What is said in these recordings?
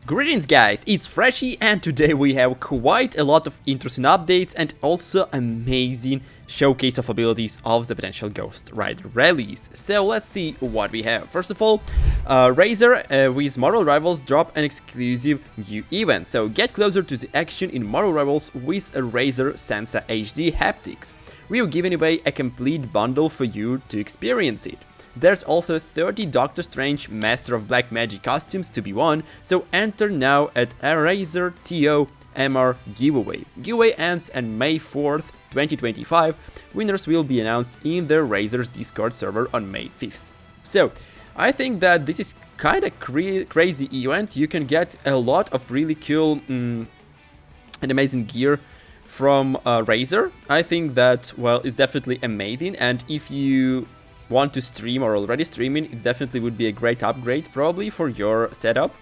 Greetings guys, it's Freshy and today we have quite a lot of interesting updates and also amazing showcase of abilities of the potential Ghost Rider release. So let's see what we have. First of all, Razer with Marvel Rivals drop an exclusive new event. So get closer to the action in Marvel Rivals with a Razer Sensa HD haptics. We are giving away a complete bundle for you to experience it. There's also 30 Doctor Strange Master of Black Magic costumes to be won, so enter now at a Razer TO MR giveaway. Giveaway ends on May 4th, 2025. Winners will be announced in the Razer's Discord server on May 5th. So, I think that this is kind of crazy event. You can get a lot of really cool and amazing gear from Razer. I think that, well, it's definitely amazing, and if you want to stream or already streaming, it definitely would be a great upgrade probably for your setup.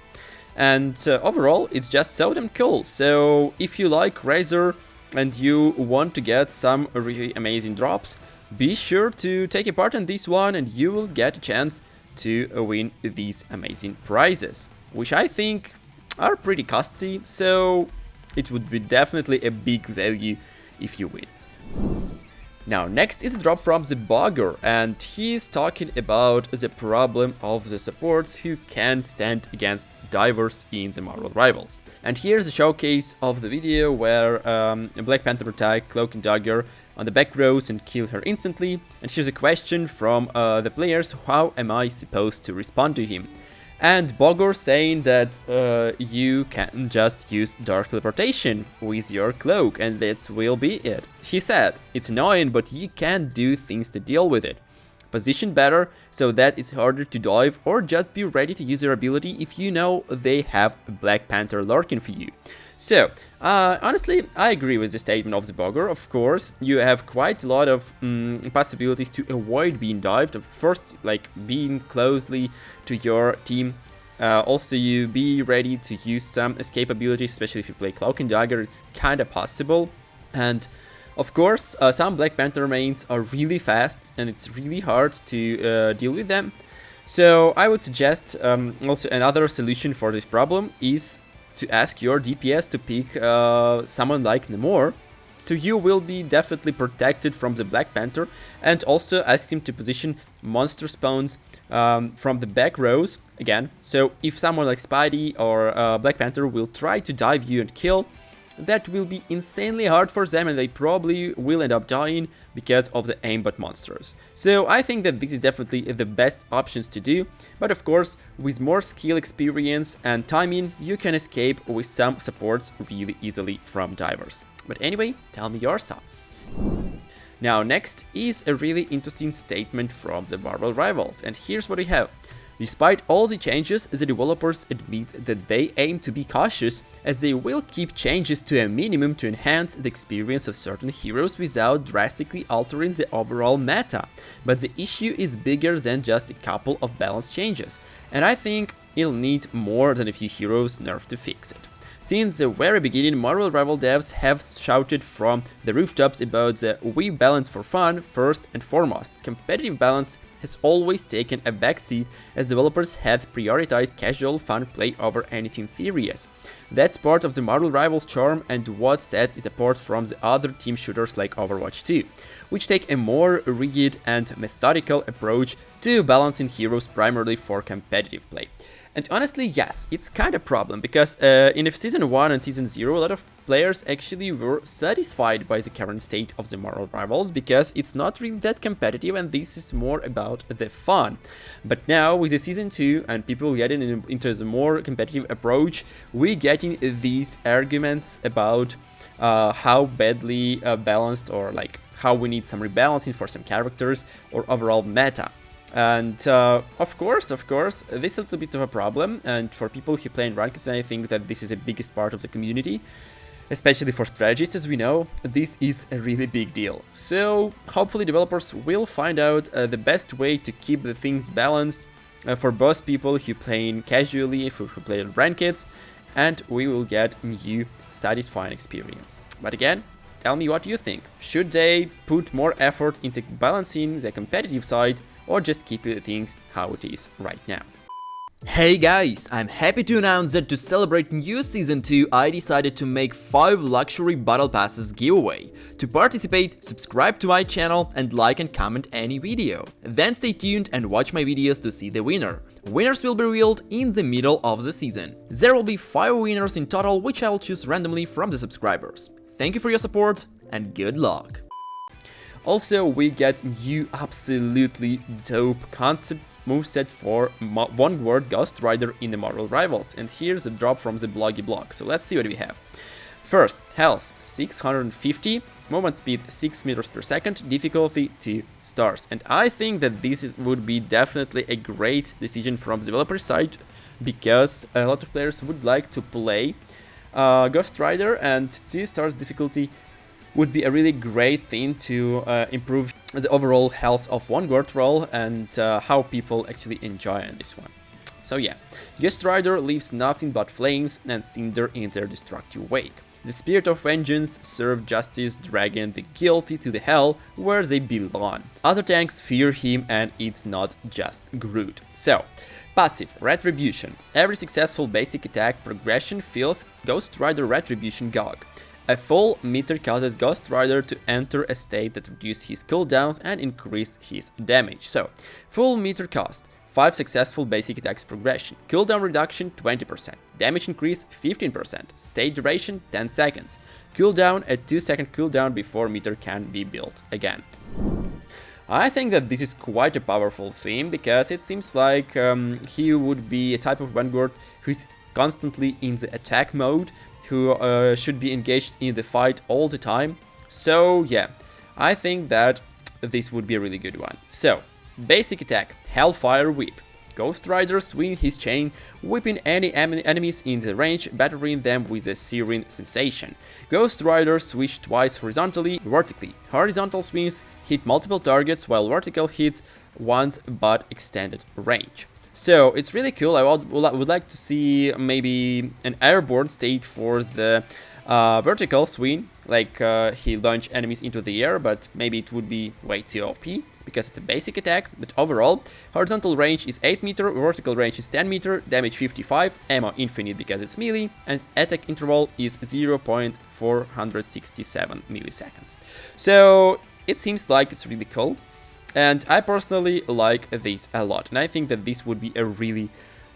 And overall, it's just so damn cool. So if you like Razer and you want to get some really amazing drops, be sure to take a part in this one and you will get a chance to win these amazing prizes, which I think are pretty costly, so it would be definitely a big value if you win. Now, next is a drop from the Bogger, and he's talking about the problem of the supports who can't stand against divers in the Marvel Rivals. And here's a showcase of the video where a Black Panther attack Cloak and Dagger on the back rows and kill her instantly. And here's a question from the players: how am I supposed to respond to him? And Bogor saying that you can just use dark teleportation with your cloak and that will be it. He said, it's annoying, but you can do things to deal with it. Position better so that it's harder to dive, or just be ready to use your ability if you know they have a Black Panther lurking for you. So, honestly, I agree with the statement of the Bogger. Of course, you have quite a lot of possibilities to avoid being dived. First, like being closely to your team. Also, you be ready to use some escape abilities, especially if you play Cloak and Dagger, it's kind of possible. And of course, some Black Panther mains are really fast and it's really hard to deal with them. So I would suggest also another solution for this problem is to ask your DPS to pick someone like Namor, so you will be definitely protected from the Black Panther, and also ask him to position monster spawns from the back rows again. So if someone like Spidey or Black Panther will try to dive you and kill, that will be insanely hard for them and they probably will end up dying because of the aimbot monsters. So I think that this is definitely the best options to do, but of course with more skill, experience and timing you can escape with some supports really easily from divers. But anyway, tell me your thoughts. Now next is a really interesting statement from the Marvel Rivals, and here's what we have. Despite all the changes, the developers admit that they aim to be cautious, as they will keep changes to a minimum to enhance the experience of certain heroes without drastically altering the overall meta. But the issue is bigger than just a couple of balance changes, and I think it'll need more than a few heroes nerfed to fix it. Since the very beginning, Marvel Rival devs have shouted from the rooftops about the "we balance for fun" first and foremost. Competitive balance has always taken a backseat, as developers had prioritized casual fun play over anything serious. That's part of the Marvel Rivals charm and what sets it apart from the other team shooters like Overwatch 2, which take a more rigid and methodical approach to balancing heroes primarily for competitive play. And honestly, yes, it's kind of a problem, because in Season 1 and Season 0, a lot of players actually were satisfied by the current state of the Marvel Rivals, because it's not really that competitive and this is more about the fun. But now, with the Season 2 and people getting into the more competitive approach, we're getting these arguments about how badly balanced, or like how we need some rebalancing for some characters or overall meta. And of course, this is a little bit of a problem, and for people who play in ranked, I think that this is the biggest part of the community, especially for strategists. As we know, this is a really big deal. So hopefully developers will find out the best way to keep the things balanced for both people who play casually, who play in ranked, and we will get new satisfying experience. But again, tell me what you think. Should they put more effort into balancing the competitive side, or just keep things how it is right now? Hey guys, I'm happy to announce that to celebrate new Season 2, I decided to make 5 luxury Battle Passes giveaway. To participate, subscribe to my channel and like and comment any video. Then stay tuned and watch my videos to see the winner. Winners will be revealed in the middle of the season. There will be 5 winners in total, which I'll choose randomly from the subscribers. Thank you for your support and good luck. Also, we get new absolutely dope concept moveset for Vanguard Ghost Rider in the Marvel Rivals, and here's a drop from the bloggy blog, so let's see what we have. First, health 650, movement speed 6 meters per second, difficulty 2 stars, and I think that would be definitely a great decision from the developer side, because a lot of players would like to play Ghost Rider, and 2 stars difficulty would be a really great thing to improve the overall health of Vanguard role and how people actually enjoy this one. So yeah, Ghost Rider leaves nothing but flames and cinder in their destructive wake. The spirit of vengeance serve justice, dragging the guilty to the hell where they belong. Other tanks fear him, and it's not just Groot. So, passive Retribution. Every successful basic attack progression fills Ghost Rider Retribution GOG. A full meter causes Ghost Rider to enter a state that reduces his cooldowns and increase his damage. So, full meter cost, 5 successful basic attacks progression, cooldown reduction 20%, damage increase 15%, state duration 10 seconds, cooldown a 2-second cooldown before meter can be built again. I think that this is quite a powerful theme, because it seems like he would be a type of Vanguard who is constantly in the attack mode, who should be engaged in the fight all the time. So yeah, I think that this would be a really good one. So, basic attack, Hellfire Whip. Ghost Rider swing his chain, whipping any enemies in the range, battering them with a searing sensation. Ghost Rider switch twice horizontally, vertically. Horizontal swings hit multiple targets, while vertical hits once but extended range. So it's really cool. I would like to see maybe an airborne state for the vertical swing, like he launched enemies into the air, but maybe it would be way too OP because it's a basic attack. But overall, horizontal range is 8 meter, vertical range is 10 meter, damage 55, ammo infinite because it's melee, and attack interval is 0.467 milliseconds. So it seems like it's really cool. And I personally like this a lot, and I think that this would be a really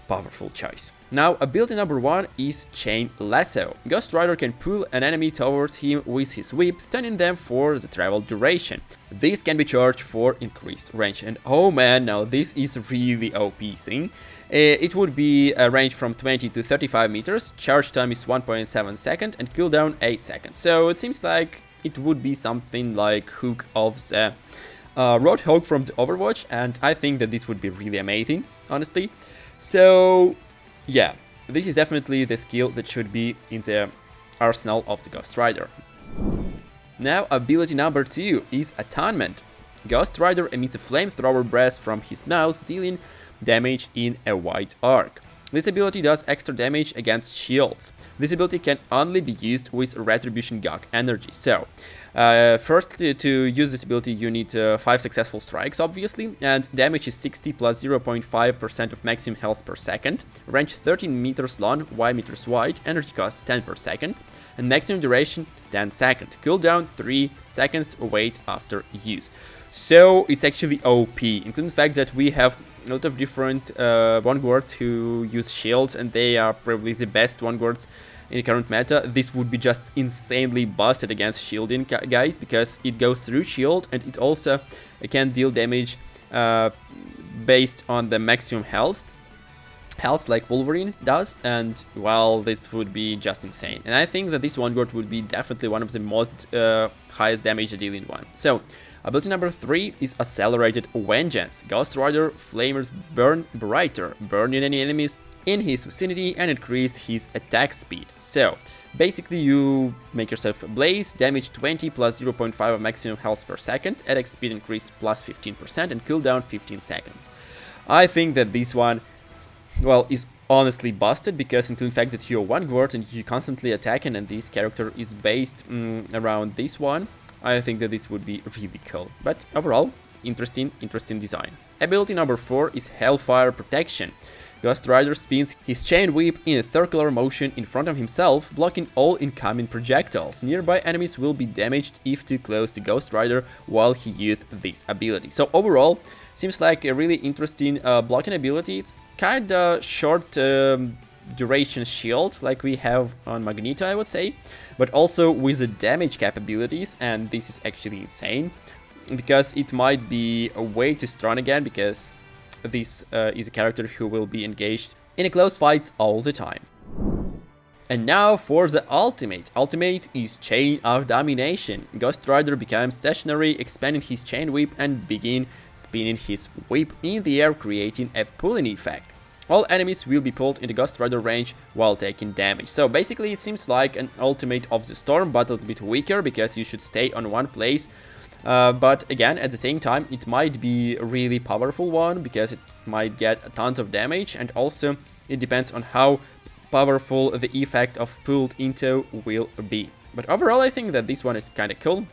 powerful choice. Now, ability number 1 is Chain Lasso. Ghost Rider can pull an enemy towards him with his whip, stunning them for the travel duration. This can be charged for increased range, and oh man, now this is really OP thing. It would be a range from 20 to 35 meters, charge time is 1.7 seconds, and cooldown 8 seconds. So it seems like it would be something like Hook of the Roadhog from the Overwatch, and I think that this would be really amazing, honestly. So yeah, this is definitely the skill that should be in the arsenal of the Ghost Rider. Now, ability number 2 is Atonement. Ghost Rider emits a flamethrower breath from his mouth, dealing damage in a wide arc. This ability does extra damage against shields. This ability can only be used with Retribution GOG energy. So, first to use this ability you need 5 successful strikes, obviously, and damage is 60 plus 0.5% of maximum health per second, range 13 meters long, Y meters wide, energy cost 10 per second, and maximum duration 10 seconds, cooldown 3 seconds, wait after use. So it's actually OP, including the fact that we have a lot of different Vanguards who use shields, and they are probably the best Vanguards in the current meta. This would be just insanely busted against shielding guys, because it goes through shield and it also can deal damage based on the maximum health like Wolverine does, and well, this would be just insane. And I think that this Vanguard would be definitely one of the most highest damage dealing one. So, ability number 3 is Accelerated Vengeance. Ghost Rider flamers burn brighter, burning any enemies in his vicinity and increase his attack speed. So, basically you make yourself a blaze, damage 20 plus 0.5 of maximum health per second, attack speed increase plus 15%, and cooldown 15 seconds. I think that this one, well, is honestly busted, because including the fact that you're Vanguard and you constantly attacking, and this character is based around this one, I think that this would be really cool. But overall, interesting design. Ability number 4 is Hellfire Protection. Ghost Rider spins his chain whip in a circular motion in front of himself, blocking all incoming projectiles. Nearby enemies will be damaged if too close to Ghost Rider while he uses this ability. So overall, seems like a really interesting blocking ability. It's kinda short duration shield like we have on Magneto, I would say, but also with the damage capabilities, and this is actually insane because it might be way too strong again, because this is a character who will be engaged in a close fights all the time. And now for the ultimate. Ultimate is Chain of Domination. Ghost Rider becomes stationary, expanding his chain whip and begin spinning his whip in the air, creating a pulling effect. All enemies will be pulled into Ghost Rider range while taking damage. So basically it seems like an ultimate of the Storm, but a little bit weaker because you should stay on one place. But again, at the same time, it might be a really powerful one because it might get tons of damage, and also it depends on how powerful the effect of pulled into will be. But overall, I think that this one is kind of cool.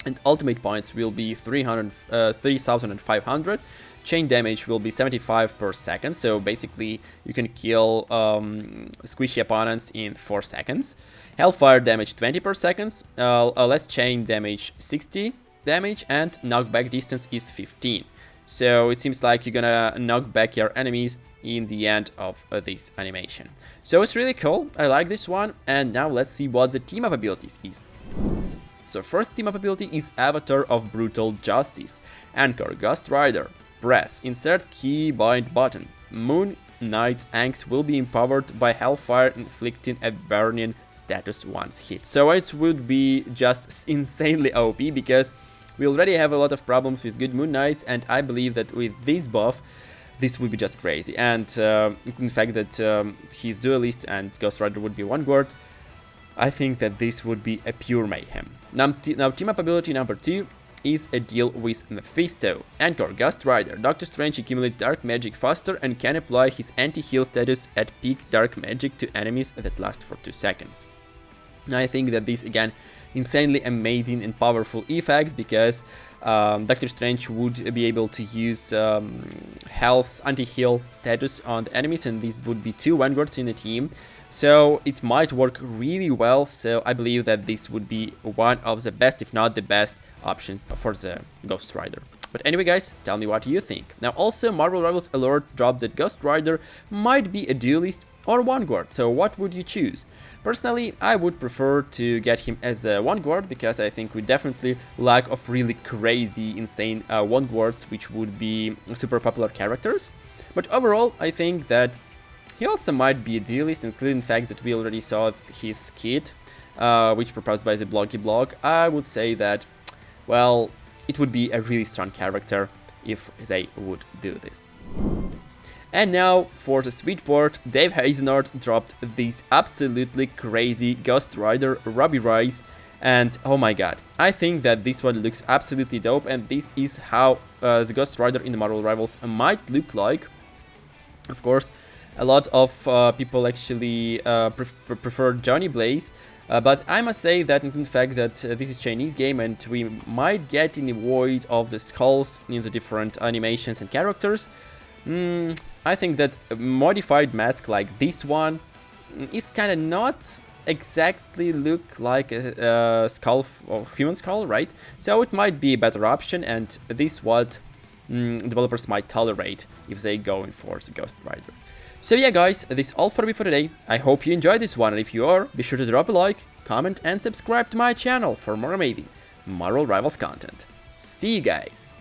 And ultimate points will be 3,500. Chain damage will be 75 per second, so basically you can kill squishy opponents in 4 seconds. Hellfire damage 20 per second, less chain damage 60 damage, and knockback distance is 15. So it seems like you're gonna knock back your enemies in the end of this animation. So it's really cool, I like this one, and now let's see what the team-up abilities is. So first team-up ability is Avatar of Brutal Justice. Anchor Ghost Rider. Press insert key bind button. Moon Knight's Angst will be empowered by Hellfire, inflicting a burning status once hit. So it would be just insanely OP because we already have a lot of problems with good Moon Knights, and I believe that with this buff, this would be just crazy. And in fact that he's duelist and Ghost Rider would be one guard, I think that this would be a pure mayhem. Now team-up ability number 2 is a deal with Mephisto. Anchor Ghost Rider. Doctor Strange accumulates dark magic faster and can apply his anti-heal status at peak dark magic to enemies that last for 2 seconds. I think that this again insanely amazing and powerful effect, because Doctor Strange would be able to use health anti-heal status on the enemies, and these would be 2 vanguards in a team. So it might work really well, so I believe that this would be one of the best, if not the best, option for the Ghost Rider. But anyway guys, tell me what you think. Now also Marvel Rivals alert dropped that Ghost Rider might be a duelist or one guard, so what would you choose? Personally, I would prefer to get him as a one guard, because I think we definitely lack of really crazy, insane one guards, which would be super popular characters. But overall, I think that he also might be a duelist, including the fact that we already saw his kit, which proposed by the Bloggy blog. I would say that, well, it would be a really strong character if they would do this. And now for the sweet part, Dave Hazenard dropped this absolutely crazy Ghost Rider Robbie Rice, and oh my god, I think that this one looks absolutely dope, and this is how the Ghost Rider in the Marvel Rivals might look like. Of course, a lot of people actually prefer Johnny Blaze, but I must say that in fact that this is Chinese game, and we might get in the void of the skulls in the different animations and characters. I think that a modified mask like this one is kind of not exactly look like a skull or human skull, right? So it might be a better option, and this is what developers might tolerate if they go in for the Ghost Rider. So yeah guys, this is all for me for today. I hope you enjoyed this one, and if you are, be sure to drop a like, comment and subscribe to my channel for more amazing Marvel Rivals content. See you guys!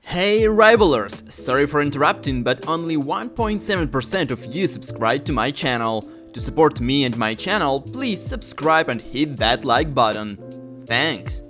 Hey Rivalers! Sorry for interrupting, but only 1.7% of you subscribe to my channel. To support me and my channel, please subscribe and hit that like button. Thanks!